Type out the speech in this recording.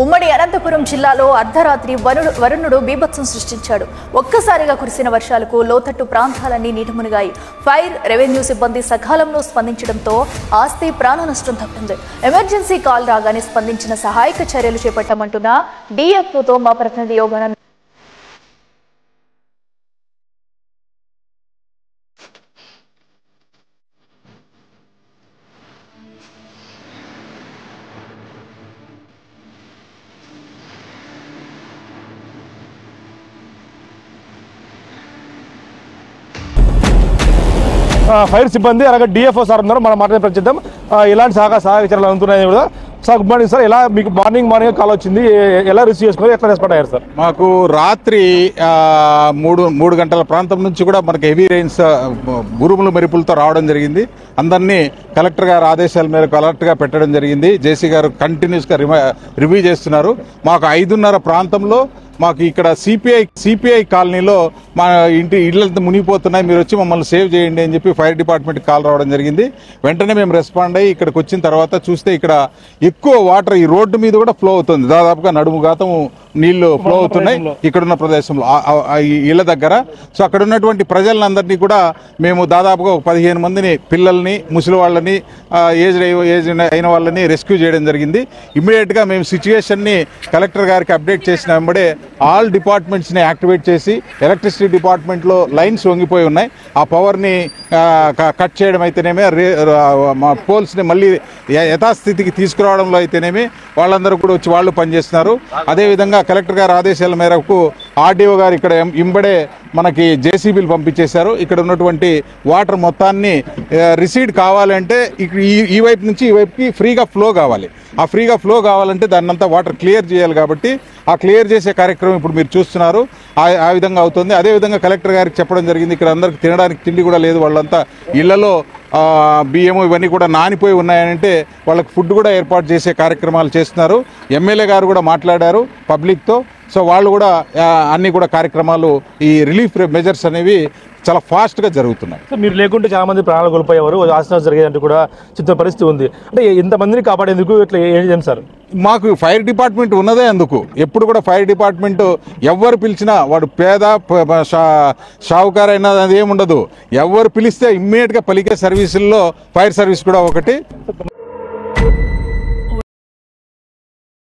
ఉమ్మడి అనంతపురం జిల్లాలో అర్ధరాత్రి వరుణుడు బీభత్సం సృష్టించాడు. ఒక్కసారిగా కురిసిన వర్షాలకు లోతట్టు ప్రాంతాలన్నీ నీటమునిగాయి. ఫైర్, రెవెన్యూ సిబ్బంది సకాలంలో స్పందించడంతో ఆస్తి ప్రాణ నష్టం తప్పింది. ఎమర్జెన్సీ కాల్ రాగానే స్పందించిన సహాయక చర్యలు చేపట్టామంటున్న డిఎఫ్ఓతో మా ప్రతినిధి యోగన. ఫైర్ సిబ్బంది అలాగే డిఎఫ్ఓ సార్ ఉన్నారు. మనం మాట్లాడే ప్రయత్నిద్దాం. ఇలాంటి సహాయక చర్యలు అందుతున్నాయి కూడా. Sir good morning sir. ఎలా మీకు మార్నింగ్ కాల్ వచ్చింది, ఎలా రిసీవ్ చేసుకున్నారు, ఎట్లా రెస్పాండ్ అయ్యారు సార్? మాకు రాత్రి 3 గంటల ప్రాంతం నుంచి కూడా మనకి హెవీ రెయిన్స్ ఉరుములు మెరుపులతో రావడం జరిగింది. అందరినీ కలెక్టర్ గారు ఆదేశాల మేరకు అలర్ట్గా పెట్టడం జరిగింది. జేసీ గారు కంటిన్యూస్గా రివ్యూ చేస్తున్నారు. మాకు 5:30 ప్రాంతంలో మాకు ఇక్కడ సిపిఐ కాలనీలో మా ఇళ్ళంతా మునిగిపోతున్నాయి, మీరు వచ్చి మమ్మల్ని సేవ్ చేయండి అని చెప్పి ఫైర్ డిపార్ట్మెంట్ కాల్ రావడం జరిగింది. వెంటనే మేము రెస్పాండ్ అయ్యి ఇక్కడికి వచ్చిన తర్వాత చూస్తే ఇక్కడ ఎక్కువ వాటర్ ఈ రోడ్డు మీద కూడా ఫ్లో అవుతుంది. దాదాపుగా నడుము గాతం నీళ్లు ఫ్లో అవుతున్నాయి ఇక్కడున్న ప్రదేశంలో ఇళ్ల దగ్గర. సో అక్కడ ఉన్నటువంటి ప్రజలందరినీ కూడా మేము దాదాపుగా 15 మందిని, పిల్లల్ని, ముసలి వాళ్ళని, ఏజ్ అయిన వాళ్ళని రెస్క్యూ చేయడం జరిగింది. ఇమ్మీడియట్గా మేము సిచ్యువేషన్ని కలెక్టర్ గారికి అప్డేట్ చేసిన వెంబడే ఆల్ డిపార్ట్మెంట్స్ని యాక్టివేట్ చేసి, ఎలక్ట్రిసిటీ డిపార్ట్మెంట్లో లైన్స్ వంగిపోయి ఉన్నాయి, ఆ పవర్ని కట్ చేయడం అయితేనేమి, మా పోల్స్ని మళ్ళీ యథాస్థితికి తీసుకురావడంలో అయితేనేమి వాళ్ళందరూ కూడా వచ్చి వాళ్ళు పనిచేస్తున్నారు. అదేవిధంగా కలెక్టర్ గారి ఆదేశాల మేరకు ఆర్డీఓ గారు ఇక్కడ ఇంబడే మనకి జేసీబీలు పంపించేశారు. ఇక్కడ ఉన్నటువంటి వాటర్ మొత్తాన్ని రిసీడ్ కావాలంటే ఈ వైపు నుంచి ఈ వైపుకి ఫ్రీగా ఫ్లో కావాలి. ఆ ఫ్రీగా ఫ్లో కావాలంటే దాన్నంతా వాటర్ క్లియర్ చేయాలి. కాబట్టి ఆ క్లియర్ చేసే కార్యక్రమం ఇప్పుడు మీరు చూస్తున్నారు. ఆ విధంగా అవుతుంది. అదేవిధంగా కలెక్టర్ గారికి చెప్పడం జరిగింది, ఇక్కడ అందరికి తినడానికి తిండి కూడా లేదు, వాళ్ళంతా ఇళ్లలో బియ్యము ఇవన్నీ కూడా నానిపోయి ఉన్నాయంటే వాళ్ళకి ఫుడ్ కూడా ఏర్పాటు చేసే కార్యక్రమాలు చేస్తున్నారు. ఎమ్మెల్యే గారు కూడా మాట్లాడారు పబ్లిక్తో. సో వాళ్ళు కూడా అన్ని కూడా కార్యక్రమాలు, ఈ రిలీఫ్ మెజర్స్ అనేవి చాలా ఫాస్ట్గా జరుగుతున్నాయి. మీరు లేకుంటే చాలా మంది ప్రాణాలు కోల్పోయేవారు, ఆశ్చర్యం జరిగేదంటూ కూడా చిన్న పరిస్థితి ఉంది. అంటే ఇంతమందిని కాపాడేందుకు ఇట్లా ఏం సార్? మాకు ఫైర్ డిపార్ట్మెంట్ ఉన్నదే అందుకు. ఎప్పుడు కూడా ఫైర్ డిపార్ట్మెంట్ ఎవరు పిలిచినా, వాడు పేద షావుకారైనా అది ఏముండదు, ఎవరు పిలిస్తే ఇమ్మీడియట్గా పలికే సర్వీసుల్లో ఫైర్ సర్వీస్ కూడా ఒకటి.